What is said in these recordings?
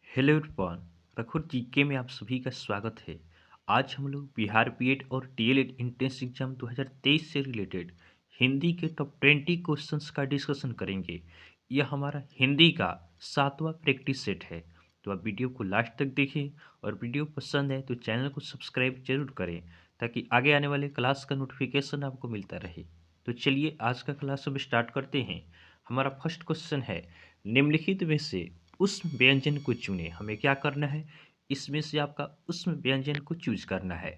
Hello everyone. प्रखुर GK में आप सभी का स्वागत है। आज हम लोग बिहार बीएड और डीएलएड एंट्रेंस एग्जाम 2023 से रिलेटेड हिंदी के टॉप 20 क्वेश्चंस का डिस्कशन करेंगे। यह हमारा हिंदी का 7वां प्रैक्टिस सेट है। तो आप वीडियो को लास्ट तक देखें और वीडियो पसंद है तो चैनल को सब्सक्राइब जरूर करें ताकि आगे आने वाले क्लास का नोटिफिकेशन आपको मिलता रहे। तो चलिए आज का क्लास हम स्टार्ट करते हैं। हमारा फर्स्ट क्वेश्चन है, निम्नलिखित में से उस व्यंजन को चुने। हमें क्या करना है, इसमें से आपका उस व्यंजन को चूज करना है।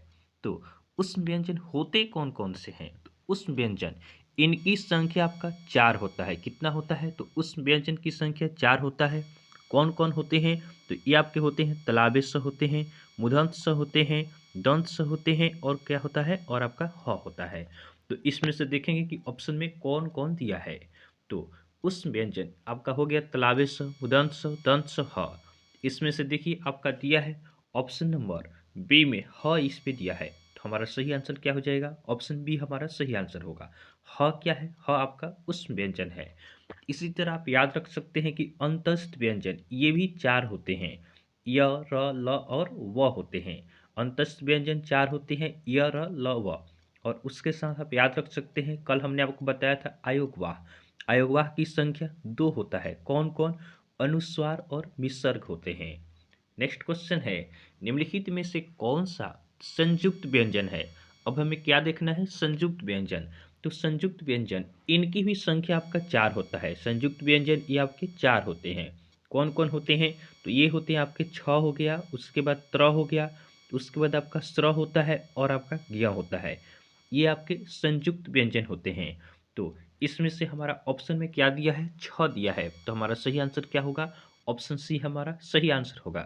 तो उस व्यंजन होते कौन कौन से हैं? तो उस व्यंजन इनकी संख्या आपका 4 होता है। कितना होता है? तो उस व्यंजन की संख्या 4 होता है। कौन कौन होते हैं? तो ये आपके होते हैं तलाबे स होते हैं, मुदंत स होते हैं, दंत स होते हैं और क्या होता है और आपका ह होता है। तो इसमें से देखेंगे कि ऑप्शन में कौन कौन दिया है। तो उस व्यंजन आपका हो गया तलाबे स, उदंत स, दंत स, ह। इसमें से देखिए आपका दिया है ऑप्शन नंबर बी में ह, इस पे दिया है। तो हमारा सही आंसर क्या हो जाएगा? ऑप्शन बी हमारा सही आंसर होगा। ह क्या है? ह आपका उस व्यंजन है। इसी तरह आप याद रख सकते हैं कि अंतस्थ व्यंजन ये भी 4 होते हैं। य, र, ल और व होते हैं। अंतस्थ व्यंजन 4 होते हैं, य, र, ल, व। और उसके साथ आप याद रख सकते हैं, कल हमने आपको बताया था आयोगवाह। आयोगवाह की संख्या 2 होता है। कौन कौन? अनुस्वार और विसर्ग होते हैं। नेक्स्ट क्वेश्चन है, निम्नलिखित में से कौन सा संयुक्त व्यंजन है? अब हमें क्या देखना है? संयुक्त व्यंजन। तो संयुक्त व्यंजन इनकी भी संख्या आपका 4 होता है। संयुक्त व्यंजन ये आपके 4 होते हैं। कौन कौन होते हैं? तो ये होते हैं आपके छ हो गया, उसके बाद त्र हो गया, उसके बाद आपका स्र होता है और आपका ज्ञ होता है। ये आपके संयुक्त व्यंजन होते हैं। तो इसमें से हमारा ऑप्शन में क्या दिया है? छ दिया है। तो हमारा सही आंसर क्या होगा? ऑप्शन सी हमारा सही आंसर होगा।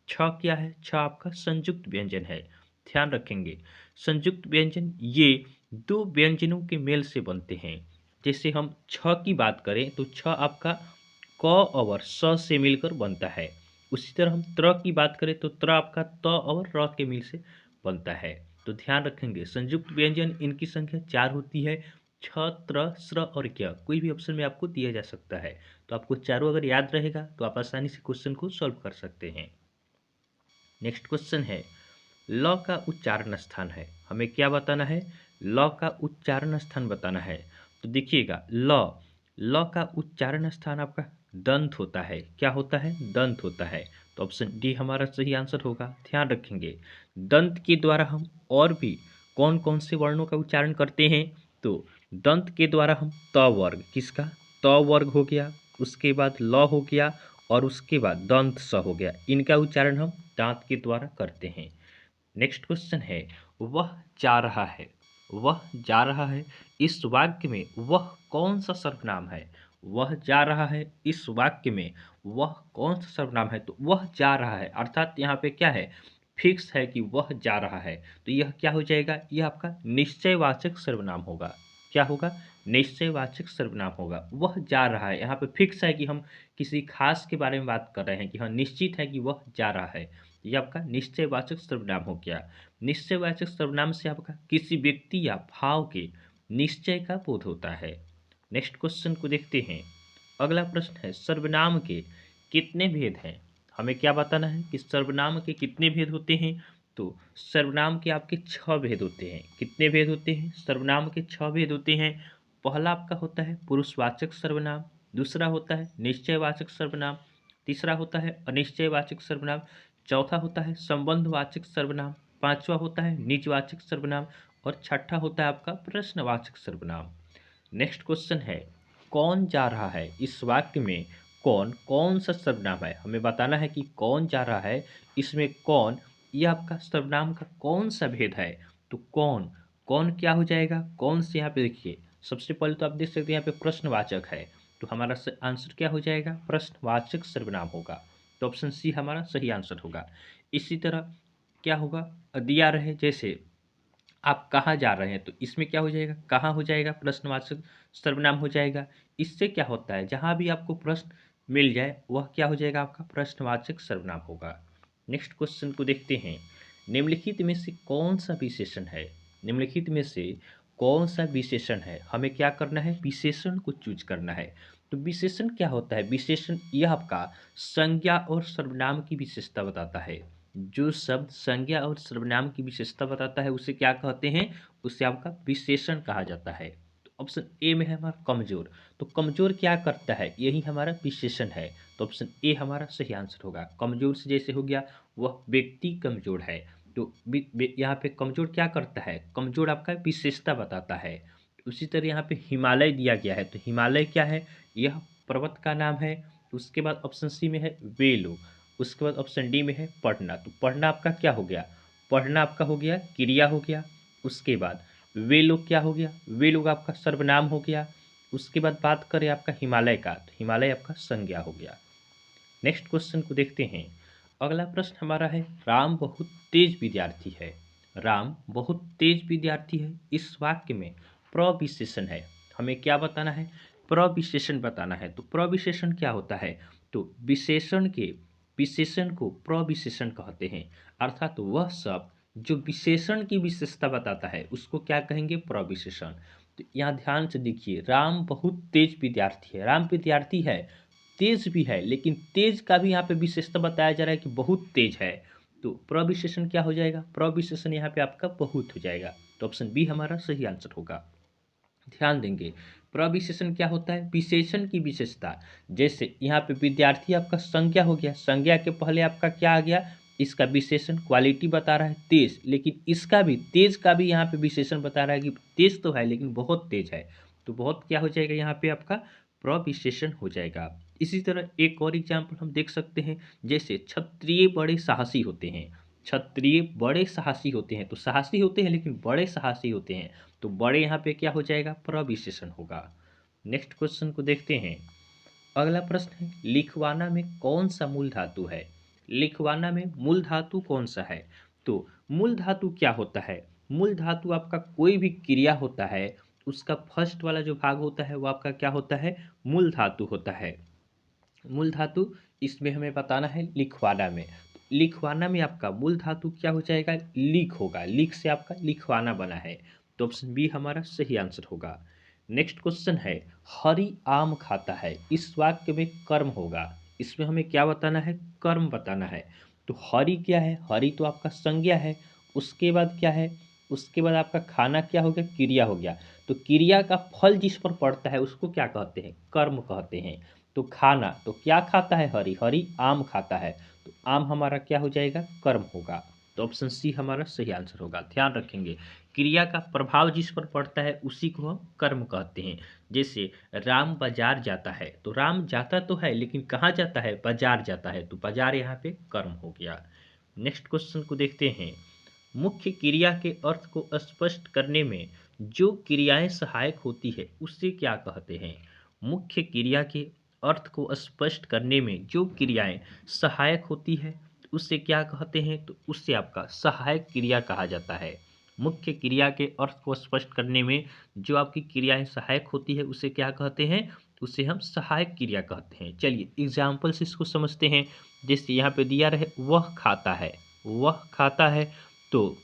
छ क्या है? छ आपका संयुक्त व्यंजन है। ध्यान रखेंगे, संयुक्त व्यंजन ये दो व्यंजनों के मेल से बनते हैं। जैसे हम छ की बात करें तो छ आपका क और स से मिलकर बनता है। उसी तरह हम त्र की बात करें तो त्र आपका त और र के मिल से बनता है। तो ध्यान रखेंगे, संयुक्त व्यंजन इनकी संख्या 4 होती है। छ, त्र, स्र और ज्ञ कोई भी ऑप्शन में आपको दिया जा सकता है। तो आपको चारों अगर याद रहेगा तो आप आसानी से क्वेश्चन को सॉल्व कर सकते हैं। नेक्स्ट क्वेश्चन है, ल का उच्चारण स्थान है। हमें क्या बताना है? ल का उच्चारण स्थान बताना है। तो देखिएगा, ल का उच्चारण स्थान आपका दंत होता है। क्या होता है? दंत होता है। तो ऑप्शन डी हमारा सही आंसर होगा। ध्यान रखेंगे, दंत के द्वारा हम और भी कौन कौन से वर्णों का उच्चारण करते हैं? तो दंत के द्वारा हम त वर्ग, किसका? त वर्ग हो गया, उसके बाद ल हो गया और उसके बाद दंत स हो गया। इनका उच्चारण हम दांत के द्वारा करते हैं। नेक्स्ट क्वेश्चन है, वह जा रहा है। वह जा रहा है, इस वाक्य में वह कौन सा सर्वनाम है? वह जा रहा है, इस वाक्य में वह कौन सा सर्वनाम है? तो वह जा रहा है अर्थात यहाँ पे क्या है? फिक्स है कि वह जा रहा है। तो यह क्या हो जाएगा? यह आपका निश्चयवाचक सर्वनाम होगा। क्या होगा? निश्चयवाचक सर्वनाम होगा। वह जा रहा है, यहाँ पे फिक्स है कि हम किसी खास के बारे में बात कर रहे हैं कि हाँ निश्चित है कि वह जा रहा है। ये आपका निश्चयवाचक सर्वनाम हो गया। निश्चयवाचक सर्वनाम से आपका किसी व्यक्ति या भाव के निश्चय का बोध होता है। नेक्स्ट क्वेश्चन को देखते हैं। अगला प्रश्न है, सर्वनाम के कितने भेद हैं? हमें क्या बताना है कि सर्वनाम के कितने भेद होते हैं? तो सर्वनाम के आपके 6 भेद होते हैं। कितने भेद होते हैं? सर्वनाम के 6 भेद होते हैं। पहला आपका होता है पुरुषवाचक सर्वनाम, दूसरा होता है निश्चयवाचक सर्वनाम, तीसरा होता है अनिश्चयवाचक सर्वनाम, चौथा होता है संबंधवाचक सर्वनाम, पांचवा होता है निजवाचक सर्वनाम और छठा होता है आपका प्रश्नवाचक सर्वनाम। नेक्स्ट क्वेश्चन है, कौन जा रहा है? इस वाक्य में कौन कौन सा सर्वनाम है? हमें बताना है कि कौन जा रहा है, इसमें कौन ये आपका सर्वनाम का कौन सा भेद है? तो कौन कौन क्या हो जाएगा? कौन से यहाँ पे देखिए, सबसे पहले तो आप देख सकते हैं यहाँ पे प्रश्नवाचक है। तो हमारा आंसर क्या हो जाएगा? प्रश्नवाचक सर्वनाम होगा। तो ऑप्शन सी हमारा सही आंसर होगा। इसी तरह क्या होगा? दिया रहे, जैसे आप कहाँ जा रहे हैं, तो इसमें क्या हो जाएगा? कहाँ हो जाएगा? प्रश्नवाचक सर्वनाम हो जाएगा। इससे क्या होता है, जहाँ भी आपको प्रश्न मिल जाए वह क्या हो जाएगा? आपका प्रश्नवाचक सर्वनाम होगा। नेक्स्ट क्वेश्चन को देखते हैं। निम्नलिखित में से कौन सा विशेषण है? निम्नलिखित में से कौन सा विशेषण है? हमें क्या करना है? विशेषण को चूज करना है। तो विशेषण क्या होता है? विशेषण यह आपका संज्ञा और सर्वनाम की विशेषता बताता है। जो शब्द संज्ञा और सर्वनाम की विशेषता बताता है उसे क्या कहते हैं? उसे आपका विशेषण कहा जाता है। तो ऑप्शन ए में है हमारा कमजोर। तो कमजोर क्या करता है? यही हमारा विशेषण है। तो ऑप्शन ए हमारा सही आंसर होगा। कमजोर से जैसे हो गया वह व्यक्ति कमजोर है, तो यहाँ पे कमजोर क्या करता है? कमजोर आपका विशेषता बताता है। उसी तरह यहाँ पे हिमालय दिया गया है, तो हिमालय क्या है? यह पर्वत का नाम है। उसके बाद ऑप्शन सी में है वे लोग। उसके बाद ऑप्शन डी में है पढ़ना। तो पढ़ना आपका क्या हो गया? पढ़ना आपका हो गया क्रिया हो गया। उसके बाद वे लोग क्या हो गया? वे लोग आपका सर्वनाम हो गया। उसके बाद बात करें आपका हिमालय का, तो हिमालय आपका संज्ञा हो गया। नेक्स्ट क्वेश्चन को देखते हैं। अगला प्रश्न हमारा है, राम बहुत तेज विद्यार्थी है। राम बहुत तेज विद्यार्थी है, इस वाक्य में प्रविशेषण है। हमें क्या बताना है? प्रविशेषण बताना है। तो प्रविशेषण क्या होता है? तो विशेषण को प्रविशेषण कहते हैं। अर्थात वह शब्द जो विशेषण की विशेषता बताता है उसको क्या कहेंगे? प्रविशेषण। तो यहाँ ध्यान से देखिए, राम बहुत तेज विद्यार्थी है। राम विद्यार्थी है, तेज भी है, लेकिन तेज का भी यहाँ पे विशेषता बताया जा रहा है कि बहुत तेज है। तो प्रविशेषण क्या हो जाएगा? प्रविशेषण यहाँ पे आपका बहुत हो जाएगा। तो ऑप्शन बी हमारा सही आंसर होगा। ध्यान देंगे, प्रविशेषण क्या होता है? विशेषण की विशेषता। जैसे यहाँ पे विद्यार्थी आपका संज्ञा हो गया, संज्ञा के पहले आपका क्या आ गया? इसका विशेषण क्वालिटी बता रहा है तेज, लेकिन इसका भी तेज का भी यहाँ पे विशेषण बता रहा है कि तेज तो है लेकिन बहुत तेज है। तो बहुत क्या हो जाएगा यहाँ पे आपका? प्रविशेषण हो जाएगा। इसी तरह एक और एग्जाम्पल हम देख सकते हैं, जैसे क्षत्रिय बड़े साहसी होते हैं। क्षत्रिय बड़े साहसी होते हैं, तो साहसी होते हैं लेकिन बड़े साहसी होते हैं, तो बड़े यहाँ पे क्या हो जाएगा? प्रविशेषण होगा। नेक्स्ट क्वेश्चन को देखते हैं। अगला प्रश्न है, लिखवाना में कौन सा मूल धातु है? लिखवाना में मूल धातु कौन सा है? तो मूल धातु क्या होता है? मूल धातु आपका कोई भी क्रिया होता है, उसका फर्स्ट वाला जो भाग होता है वो आपका क्या होता है? मूल धातु होता है। मूल धातु इसमें हमें बताना है लिखवाना में। लिखवाना में आपका मूल धातु क्या हो जाएगा? लिख होगा। लिख से आपका लिखवाना बना है। तो ऑप्शन बी हमारा सही आंसर होगा। नेक्स्ट क्वेश्चन है, हरि आम खाता है, इस वाक्य में कर्म होगा। इसमें हमें क्या बताना है? कर्म बताना है। तो हरि क्या है? हरि तो आपका संज्ञा है। उसके बाद क्या है? उसके बाद आपका खाना क्या हो गया? क्रिया हो गया। तो क्रिया का फल जिस पर पड़ता है उसको क्या कहते हैं? कर्म कहते हैं। तो खाना, तो क्या खाता है हरि? हरि आम खाता है, तो आम हमारा क्या हो जाएगा? कर्म होगा। तो ऑप्शन सी हमारा सही आंसर होगा। ध्यान रखेंगे, क्रिया का प्रभाव जिस पर पड़ता है उसी को हम कर्म कहते हैं। जैसे राम बाजार जाता है, तो राम जाता तो है लेकिन कहाँ जाता है? बाजार जाता है, तो बाजार यहाँ पे कर्म हो गया। नेक्स्ट क्वेश्चन को देखते हैं। मुख्य क्रिया के अर्थ को स्पष्ट करने में जो क्रियाएं सहायक होती है उससे क्या कहते हैं? मुख्य क्रिया के अर्थ को स्पष्ट करने में जो क्रियाएं सहायक होती है उससे क्या कहते हैं? तो उससे आपका सहायक क्रिया कहा जाता है। मुख्य क्रिया के अर्थ को स्पष्ट करने में जो आपकी क्रियाएं सहायक होती है उसे क्या कहते हैं? उसे हम सहायक क्रिया कहते हैं। चलिए एग्जाम्पल से इसको समझते हैं। जैसे यहाँ पे दिया रहे वह खाता है, वह खाता है, तो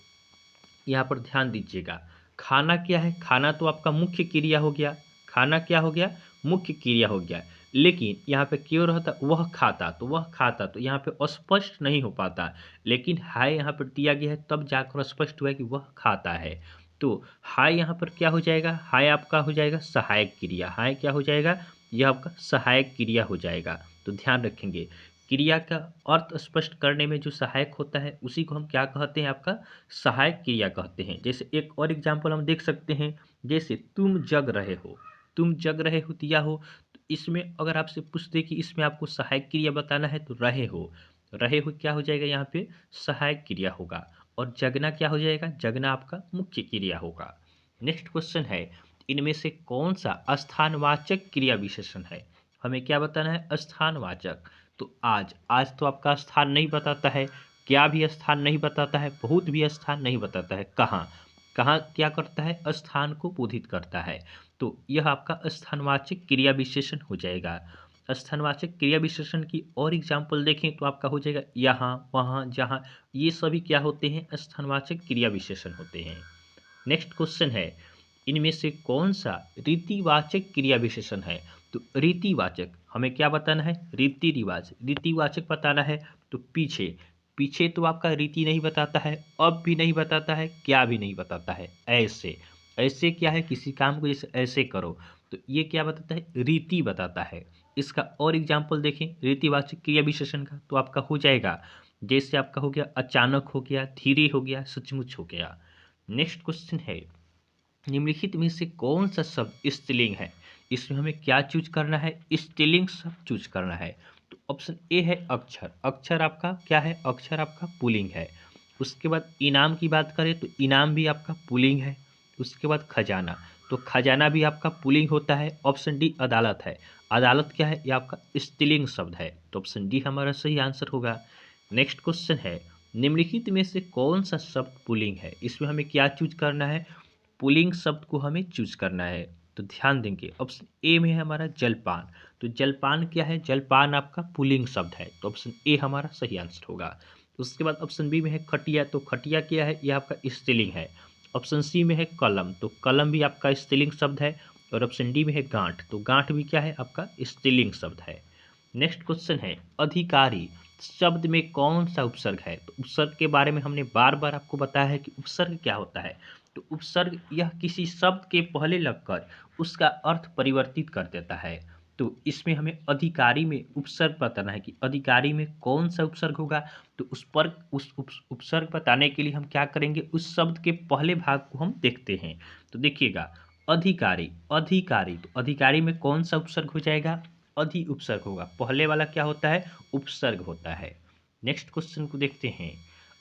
यहाँ पर ध्यान दीजिएगा, खाना क्या है? खाना तो आपका मुख्य क्रिया हो गया। खाना क्या हो गया? मुख्य क्रिया हो गया। लेकिन यहाँ पे क्यों रहता वह खाता, तो वह खाता तो यहाँ पे स्पष्ट नहीं हो पाता, लेकिन हाय यहाँ पर दिया गया है तब जाकर स्पष्ट हुआ है कि वह खाता है। तो हाय यहाँ पर क्या हो जाएगा? हाय आपका हो जाएगा सहायक क्रिया। हाय क्या हो जाएगा? यह आपका सहायक क्रिया हो जाएगा। तो ध्यान रखेंगे, क्रिया का अर्थ स्पष्ट करने में जो सहायक होता है उसी को हम क्या कहते हैं? आपका सहायक क्रिया कहते हैं। जैसे एक और एग्जाम्पल हम देख सकते हैं, जैसे तुम जग रहे हो, तुम जग रहे हो दिया हो, तो इसमें अगर आपसे पूछ दे कि इसमें आपको सहायक क्रिया बताना है, तो रहे हो, रहे हो क्या हो जाएगा? यहाँ पे सहायक क्रिया होगा। और जगना क्या हो जाएगा? जगना आपका मुख्य क्रिया होगा। नेक्स्ट क्वेश्चन है, इनमें से कौन सा स्थानवाचक क्रिया विशेषण है? हमें क्या बताना है? स्थानवाचक। तो आज, आज तो आपका स्थान नहीं बताता है, क्या भी स्थान नहीं बताता है, बहुत भी स्थान नहीं बताता है, कहाँ, कहाँ क्या करता है? स्थान को बोधित करता है। तो यह आपका स्थानवाचक क्रिया विशेषण हो जाएगा। स्थानवाचक क्रिया विशेषण की और एग्जाम्पल देखें तो आपका हो जाएगा यहाँ, वहाँ, जहाँ, ये सभी क्या होते हैं? स्थानवाचक क्रिया विशेषण होते हैं। नेक्स्ट क्वेश्चन है, इनमें से कौन सा रीतिवाचक क्रिया विशेषण है? तो रीतिवाचक हमें क्या बताना है? रीति रिवाज। रीतिवाचक बताना है तो पीछे। पीछे तो आपका रीति नहीं बताता है, अब भी नहीं बताता है, क्या भी नहीं बताता है। ऐसे ऐसे क्या है? किसी काम को जैसे ऐसे करो, तो ये क्या बताता है? रीति बताता है। इसका और एग्जाम्पल देखें रीतिवाचक क्रिया विशेषण का, तो आपका हो जाएगा जैसे आपका हो गया अचानक, हो गया धीरे, हो गया सचमुच, हो गया। नेक्स्ट क्वेश्चन है, निम्नलिखित में से कौन सा शब्द स्त्रीलिंग है? इसमें हमें क्या चूज करना है? स्त्रीलिंग शब्द चूज करना है। तो ऑप्शन ए है अक्षर। अक्षर आपका क्या है? अक्षर आपका पुल्लिंग है। उसके बाद इनाम की बात करें तो इनाम भी आपका पुल्लिंग है। उसके बाद खजाना, तो खजाना भी आपका पुल्लिंग होता है। ऑप्शन डी अदालत है। अदालत क्या है? ये आपका स्त्रीलिंग शब्द है, तो ऑप्शन डी हमारा सही आंसर होगा। नेक्स्ट क्वेश्चन है, निम्नलिखित में से कौन सा शब्द पुल्लिंग है? इसमें हमें क्या चूज करना है? पुल्लिंग शब्द को हमें चूज करना है। तो ध्यान देंगे ऑप्शन ए में है हमारा जलपान। तो जलपान क्या है? जलपान आपका पुल्लिंग शब्द है, तो ऑप्शन ए हमारा सही आंसर होगा। उसके बाद ऑप्शन बी में है खटिया। तो खटिया क्या है? यह आपका स्त्रीलिंग है। ऑप्शन सी में है कलम। तो कलम भी आपका स्त्रीलिंग शब्द है। और ऑप्शन डी में है गांठ। तो गांठ भी क्या है? आपका स्त्रीलिंग शब्द है। नेक्स्ट क्वेश्चन है, अधिकारी शब्द में कौन सा उपसर्ग है? तो उपसर्ग के बारे में हमने बार बार आपको बताया है कि उपसर्ग क्या होता है। तो उपसर्ग यह किसी शब्द के पहले लगकर उसका अर्थ परिवर्तित कर देता है। तो इसमें हमें अधिकारी में उपसर्ग बताना है कि अधिकारी में कौन सा उपसर्ग होगा। तो उस उपसर्ग बताने के लिए हम क्या करेंगे? उस शब्द के पहले भाग को हम देखते हैं। तो देखिएगा, अधिकारी, अधिकारी, तो अधिकारी में कौन सा उपसर्ग हो जाएगा? अधि उपसर्ग होगा। पहले वाला क्या होता है? उपसर्ग होता है। नेक्स्ट क्वेश्चन को देखते हैं।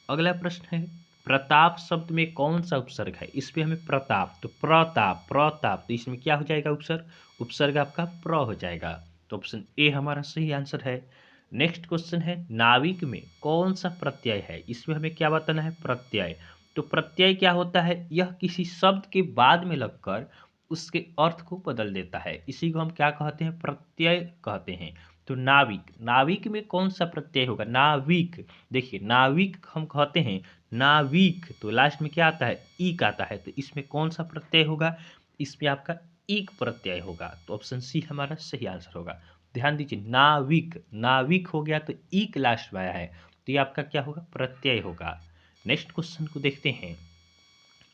अगला प्रश्न है, प्रताप शब्द में कौन सा उपसर्ग है? इसमें हमें प्रताप, तो प्रताप, प्रताप, तो इसमें क्या हो जाएगा? उपसर्ग। उपसर्ग आपका प्र हो जाएगा, तो ऑप्शन ए हमारा सही आंसर है। नेक्स्ट क्वेश्चन है, नाविक में कौन सा प्रत्यय है? इसमें हमें क्या बताना है? प्रत्यय। तो प्रत्यय क्या होता है? यह किसी शब्द के बाद में लगकर उसके अर्थ को बदल देता है, इसी को हम क्या कहते हैं? प्रत्यय कहते हैं। तो नाविक, नाविक में कौन सा प्रत्यय होगा? नाविक। देखिए नाविक हम कहते हैं नाविक, तो लास्ट में क्या आता है? ईक आता है, तो इसमें कौन सा प्रत्यय होगा? इसमें आपका ईक प्रत्यय होगा, तो ऑप्शन सी हमारा सही आंसर होगा। ध्यान दीजिए, नाविक, नाविक हो गया तो ईक लास्ट में आया है, तो ये आपका क्या होगा? प्रत्यय होगा। नेक्स्ट क्वेश्चन को देखते हैं।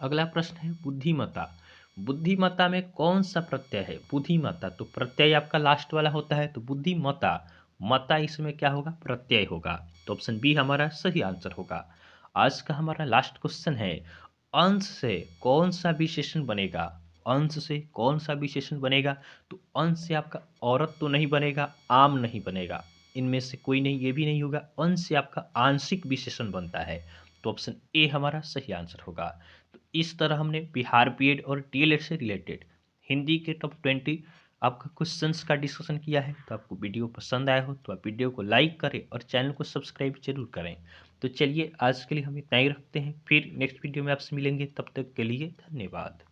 अगला प्रश्न है, बुद्धिमत्ता। बुद्धिमत्ता में कौन सा प्रत्यय है? बुद्धिमत्ता, तो प्रत्यय आपका लास्ट वाला होता है, तो बुद्धिमत्ता, मता इसमें क्या होगा? प्रत्यय होगा, तो ऑप्शन बी हमारा सही आंसर होगा। आज का हमारा लास्ट क्वेश्चन है, अंश से कौन सा विशेषण बनेगा? अंश से कौन सा विशेषण बनेगा? तो अंश से आपका औरत तो नहीं बनेगा, आम नहीं बनेगा, इनमें से कोई नहीं, ये भी नहीं होगा। अंश से आपका आंशिक विशेषण बनता है, तो ऑप्शन ए हमारा सही आंसर होगा। तो इस तरह हमने बिहार बीएड और डीएलएड से रिलेटेड हिंदी के टॉप 20 आपका क्वेश्चंस का डिस्कशन किया है। तो आपको वीडियो पसंद आया हो तो आप वीडियो को लाइक करें और चैनल को सब्सक्राइब जरूर करें। तो चलिए आज के लिए हम इतना ही रखते हैं, फिर नेक्स्ट वीडियो में आपसे मिलेंगे, तब तक के लिए धन्यवाद।